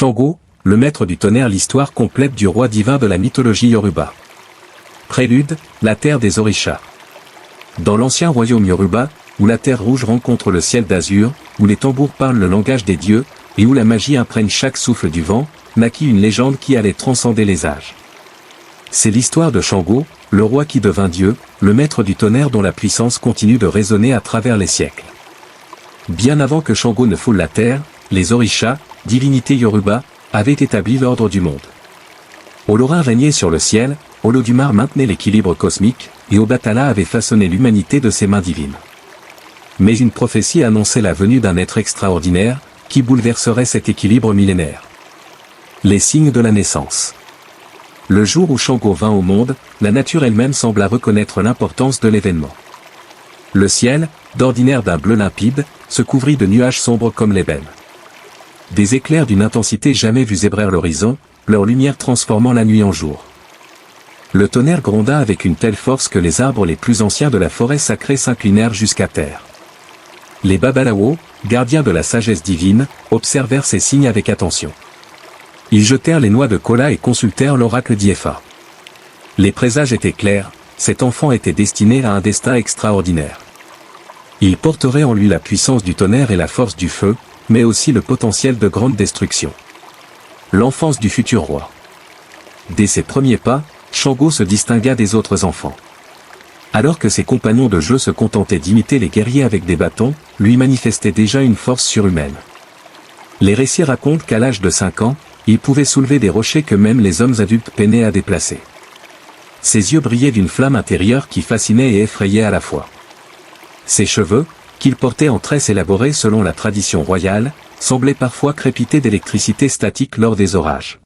Shango, le maître du tonnerre, l'histoire complète du roi divin de la mythologie Yoruba. Prélude, la terre des Orishas. Dans l'ancien royaume Yoruba, où la terre rouge rencontre le ciel d'azur, où les tambours parlent le langage des dieux, et où la magie imprègne chaque souffle du vent, naquit une légende qui allait transcender les âges. C'est l'histoire de Shango, le roi qui devint Dieu, le maître du tonnerre dont la puissance continue de résonner à travers les siècles. Bien avant que Shango ne foule la terre, les Orishas, divinités Yoruba, avaient établi l'ordre du monde. Olorin régnait sur le ciel, Olodumare maintenait l'équilibre cosmique, et Obatala avait façonné l'humanité de ses mains divines. Mais une prophétie annonçait la venue d'un être extraordinaire, qui bouleverserait cet équilibre millénaire. Les signes de la naissance. Le jour où Shango vint au monde, la nature elle-même sembla reconnaître l'importance de l'événement. Le ciel, d'ordinaire d'un bleu limpide, se couvrit de nuages sombres comme l'ébène. Des éclairs d'une intensité jamais vue zébrèrent l'horizon, leur lumière transformant la nuit en jour. Le tonnerre gronda avec une telle force que les arbres les plus anciens de la forêt sacrée s'inclinèrent jusqu'à terre. Les Babalawo, gardiens de la sagesse divine, observèrent ces signes avec attention. Ils jetèrent les noix de cola et consultèrent l'oracle d'Iefa. Les présages étaient clairs, cet enfant était destiné à un destin extraordinaire. Il porterait en lui la puissance du tonnerre et la force du feu, mais aussi le potentiel de grande destruction. L'enfance du futur roi. Dès ses premiers pas, Shango se distingua des autres enfants. Alors que ses compagnons de jeu se contentaient d'imiter les guerriers avec des bâtons, lui manifestait déjà une force surhumaine. Les récits racontent qu'à l'âge de 5 ans, il pouvait soulever des rochers que même les hommes adultes peinaient à déplacer. Ses yeux brillaient d'une flamme intérieure qui fascinait et effrayait à la fois. Ses cheveux, qu'il portait en tresses élaborées selon la tradition royale, semblaient parfois crépiter d'électricité statique lors des orages.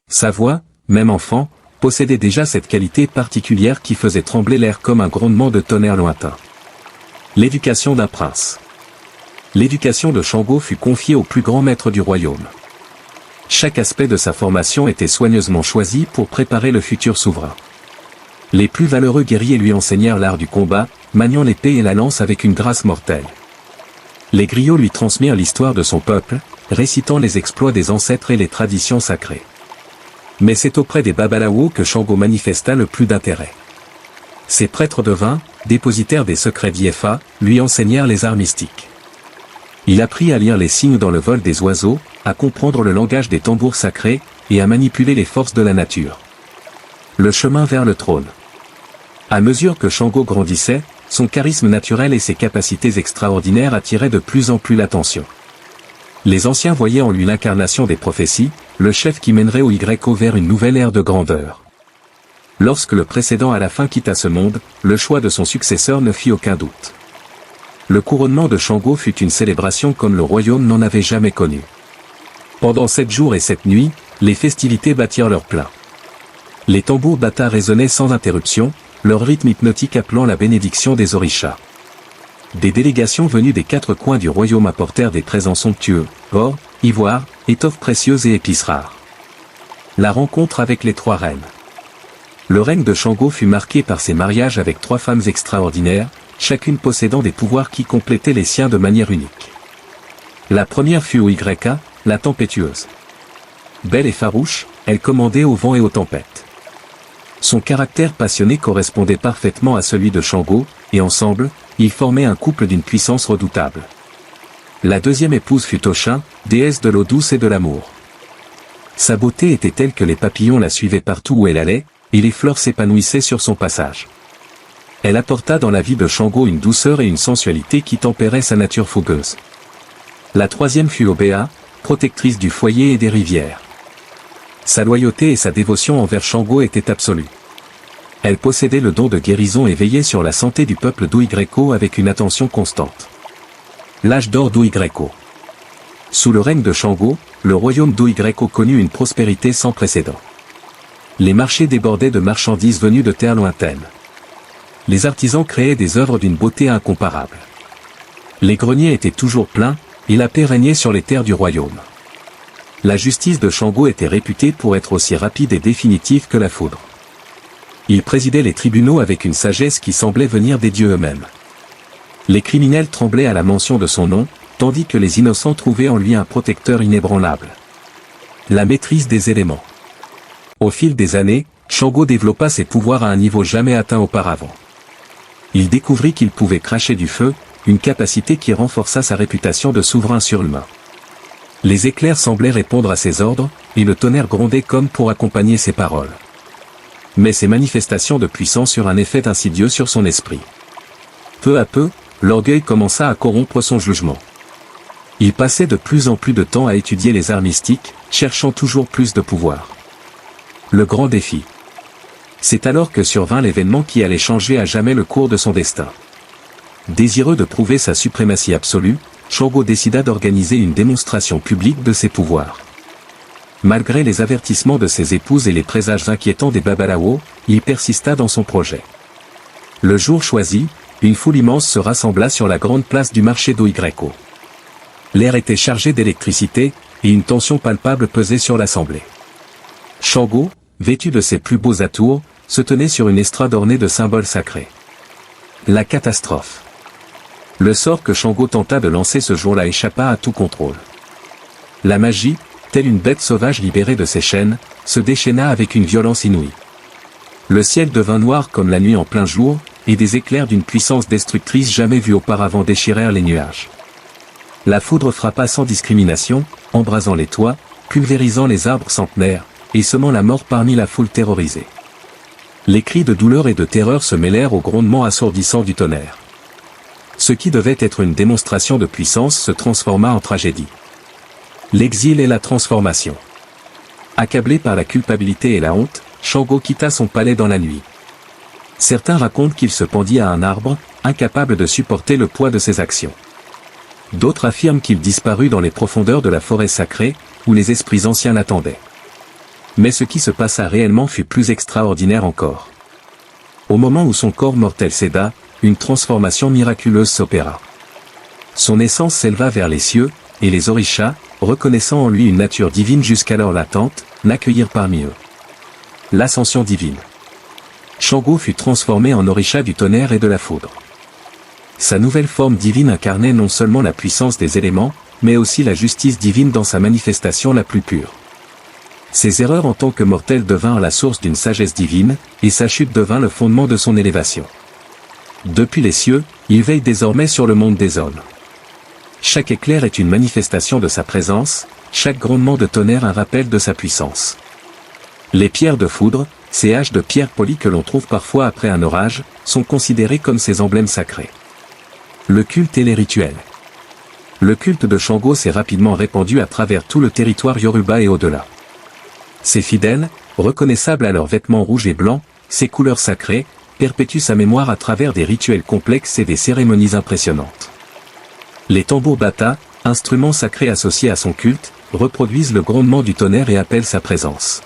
Sa voix, même enfant, possédait déjà cette qualité particulière qui faisait trembler l'air comme un grondement de tonnerre lointain. L'éducation d'un prince. L'éducation de Shango fut confiée au plus grand maître du royaume. Chaque aspect de sa formation était soigneusement choisi pour préparer le futur souverain. Les plus valeureux guerriers lui enseignèrent l'art du combat, maniant l'épée et la lance avec une grâce mortelle. Les griots lui transmirent l'histoire de son peuple, récitant les exploits des ancêtres et les traditions sacrées. Mais c'est auprès des Babalawo que Shango manifesta le plus d'intérêt. Ces prêtres devins, dépositaires des secrets d'Iefa, lui enseignèrent les arts mystiques. Il apprit à lire les signes dans le vol des oiseaux, à comprendre le langage des tambours sacrés, et à manipuler les forces de la nature. Le chemin vers le trône. À mesure que Shango grandissait, son charisme naturel et ses capacités extraordinaires attiraient de plus en plus l'attention. Les anciens voyaient en lui l'incarnation des prophéties, le chef qui mènerait au Y vers une nouvelle ère de grandeur. Lorsque le précédent à la fin quitta ce monde, le choix de son successeur ne fit aucun doute. Le couronnement de Shango fut une célébration comme le royaume n'en avait jamais connu. Pendant 7 jours et 7 nuits, les festivités battirent leur plein. Les tambours bata résonnaient sans interruption, leur rythme hypnotique appelant la bénédiction des Orishas. Des délégations venues des 4 coins du royaume apportèrent des présents somptueux, or, ivoire, étoffes précieuses et épices rares. La rencontre avec les 3 reines. Le règne de Shango fut marqué par ses mariages avec 3 femmes extraordinaires, chacune possédant des pouvoirs qui complétaient les siens de manière unique. La première fut Oigreka, la tempétueuse. Belle et farouche, elle commandait au vent et aux tempêtes. Son caractère passionné correspondait parfaitement à celui de Shango, et ensemble, ils formaient un couple d'une puissance redoutable. La deuxième épouse fut Oshin, déesse de l'eau douce et de l'amour. Sa beauté était telle que les papillons la suivaient partout où elle allait, et les fleurs s'épanouissaient sur son passage. Elle apporta dans la vie de Shango une douceur et une sensualité qui tempéraient sa nature fougueuse. La troisième fut Obéa, protectrice du foyer et des rivières. Sa loyauté et sa dévotion envers Shango étaient absolues. Elle possédait le don de guérison et veillait sur la santé du peuple d'Ouigreko avec une attention constante. L'âge d'or d'Ouigreko. Sous le règne de Shango, le royaume d'Ouigreko connut une prospérité sans précédent. Les marchés débordaient de marchandises venues de terres lointaines. Les artisans créaient des œuvres d'une beauté incomparable. Les greniers étaient toujours pleins, et la paix régnait sur les terres du royaume. La justice de Shango était réputée pour être aussi rapide et définitive que la foudre. Il présidait les tribunaux avec une sagesse qui semblait venir des dieux eux-mêmes. Les criminels tremblaient à la mention de son nom, tandis que les innocents trouvaient en lui un protecteur inébranlable. La maîtrise des éléments. Au fil des années, Shango développa ses pouvoirs à un niveau jamais atteint auparavant. Il découvrit qu'il pouvait cracher du feu, une capacité qui renforça sa réputation de souverain surhumain. Les éclairs semblaient répondre à ses ordres, et le tonnerre grondait comme pour accompagner ses paroles. Mais ces manifestations de puissance eurent un effet insidieux sur son esprit. Peu à peu, l'orgueil commença à corrompre son jugement. Il passait de plus en plus de temps à étudier les arts mystiques, cherchant toujours plus de pouvoir. Le grand défi. C'est alors que survint l'événement qui allait changer à jamais le cours de son destin. Désireux de prouver sa suprématie absolue, Shango décida d'organiser une démonstration publique de ses pouvoirs. Malgré les avertissements de ses épouses et les présages inquiétants des Babalawo, il persista dans son projet. Le jour choisi, une foule immense se rassembla sur la grande place du marché d'Oygreko. L'air était chargé d'électricité, et une tension palpable pesait sur l'assemblée. Shango, vêtu de ses plus beaux atours, se tenait sur une estrade ornée de symboles sacrés. La catastrophe. Le sort que Shango tenta de lancer ce jour-là échappa à tout contrôle. La magie, telle une bête sauvage libérée de ses chaînes, se déchaîna avec une violence inouïe. Le ciel devint noir comme la nuit en plein jour, et des éclairs d'une puissance destructrice jamais vue auparavant déchirèrent les nuages. La foudre frappa sans discrimination, embrasant les toits, pulvérisant les arbres centenaires, et semant la mort parmi la foule terrorisée. Les cris de douleur et de terreur se mêlèrent au grondement assourdissant du tonnerre. Ce qui devait être une démonstration de puissance se transforma en tragédie. L'exil et la transformation. Accablé par la culpabilité et la honte, Shango quitta son palais dans la nuit. Certains racontent qu'il se pendit à un arbre, incapable de supporter le poids de ses actions. D'autres affirment qu'il disparut dans les profondeurs de la forêt sacrée, où les esprits anciens l'attendaient. Mais ce qui se passa réellement fut plus extraordinaire encore. Au moment où son corps mortel céda, une transformation miraculeuse s'opéra. Son essence s'éleva vers les cieux, et les orishas, reconnaissant en lui une nature divine jusqu'alors latente, l'accueillirent parmi eux. L'ascension divine. Shango fut transformé en orisha du tonnerre et de la foudre. Sa nouvelle forme divine incarnait non seulement la puissance des éléments, mais aussi la justice divine dans sa manifestation la plus pure. Ses erreurs en tant que mortel devinrent la source d'une sagesse divine, et sa chute devint le fondement de son élévation. Depuis les cieux, il veille désormais sur le monde des hommes. Chaque éclair est une manifestation de sa présence, chaque grondement de tonnerre un rappel de sa puissance. Les pierres de foudre, ces haches de pierre polies que l'on trouve parfois après un orage, sont considérées comme ses emblèmes sacrés. Le culte et les rituels. Le culte de Shango s'est rapidement répandu à travers tout le territoire Yoruba et au-delà. Ses fidèles, reconnaissables à leurs vêtements rouges et blancs, ses couleurs sacrées, perpétuent sa mémoire à travers des rituels complexes et des cérémonies impressionnantes. Les tambours bata, instruments sacrés associés à son culte, reproduisent le grondement du tonnerre et appellent sa présence.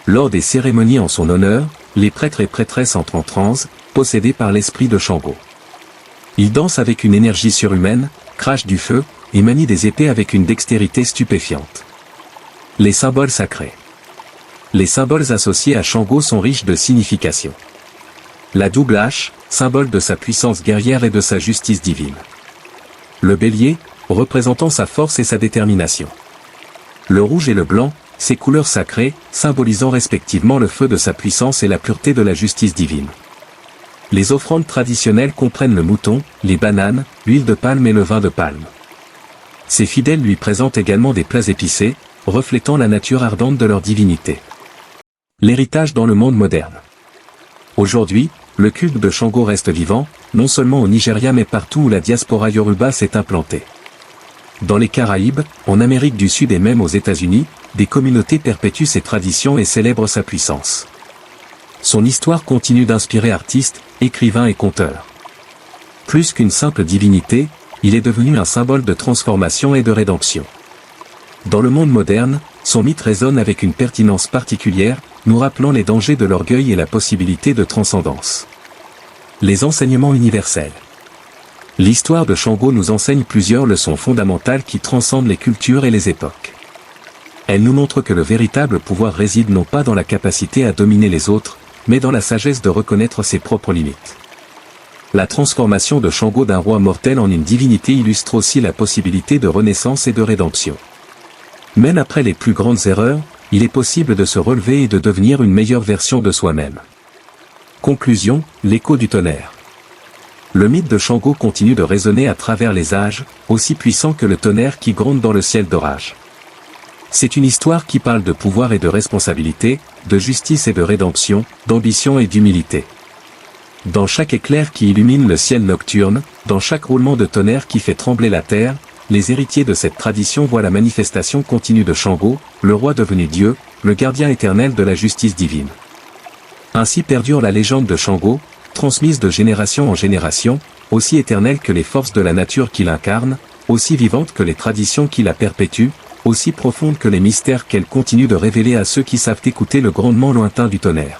Lors des cérémonies en son honneur, les prêtres et prêtresses entrent en transe, possédés par l'esprit de Shango. Ils dansent avec une énergie surhumaine, crachent du feu, et manient des épées avec une dextérité stupéfiante. Les symboles sacrés. Les symboles associés à Shango sont riches de signification. La double hache, symbole de sa puissance guerrière et de sa justice divine. Le bélier, représentant sa force et sa détermination. Le rouge et le blanc, ses couleurs sacrées, symbolisant respectivement le feu de sa puissance et la pureté de la justice divine. Les offrandes traditionnelles comprennent le mouton, les bananes, l'huile de palme et le vin de palme. Ses fidèles lui présentent également des plats épicés, reflétant la nature ardente de leur divinité. L'héritage dans le monde moderne. Aujourd'hui, le culte de Shango reste vivant, non seulement au Nigeria mais partout où la diaspora yoruba s'est implantée. Dans les Caraïbes, en Amérique du Sud et même aux États-Unis, des communautés perpétuent ses traditions et célèbrent sa puissance. Son histoire continue d'inspirer artistes, écrivains et conteurs. Plus qu'une simple divinité, il est devenu un symbole de transformation et de rédemption. Dans le monde moderne, son mythe résonne avec une pertinence particulière, nous rappelant les dangers de l'orgueil et la possibilité de transcendance. Les enseignements universels. L'histoire de Shango nous enseigne plusieurs leçons fondamentales qui transcendent les cultures et les époques. Elle nous montre que le véritable pouvoir réside non pas dans la capacité à dominer les autres, mais dans la sagesse de reconnaître ses propres limites. La transformation de Shango d'un roi mortel en une divinité illustre aussi la possibilité de renaissance et de rédemption. Même après les plus grandes erreurs, il est possible de se relever et de devenir une meilleure version de soi-même. Conclusion, l'écho du tonnerre. Le mythe de Shango continue de résonner à travers les âges, aussi puissant que le tonnerre qui gronde dans le ciel d'orage. C'est une histoire qui parle de pouvoir et de responsabilité, de justice et de rédemption, d'ambition et d'humilité. Dans chaque éclair qui illumine le ciel nocturne, dans chaque roulement de tonnerre qui fait trembler la terre, les héritiers de cette tradition voient la manifestation continue de Shango, le roi devenu Dieu, le gardien éternel de la justice divine. Ainsi perdure la légende de Shango, transmise de génération en génération, aussi éternelle que les forces de la nature qui l'incarnent, aussi vivante que les traditions qui la perpétuent, aussi profonde que les mystères qu'elle continue de révéler à ceux qui savent écouter le grondement lointain du tonnerre.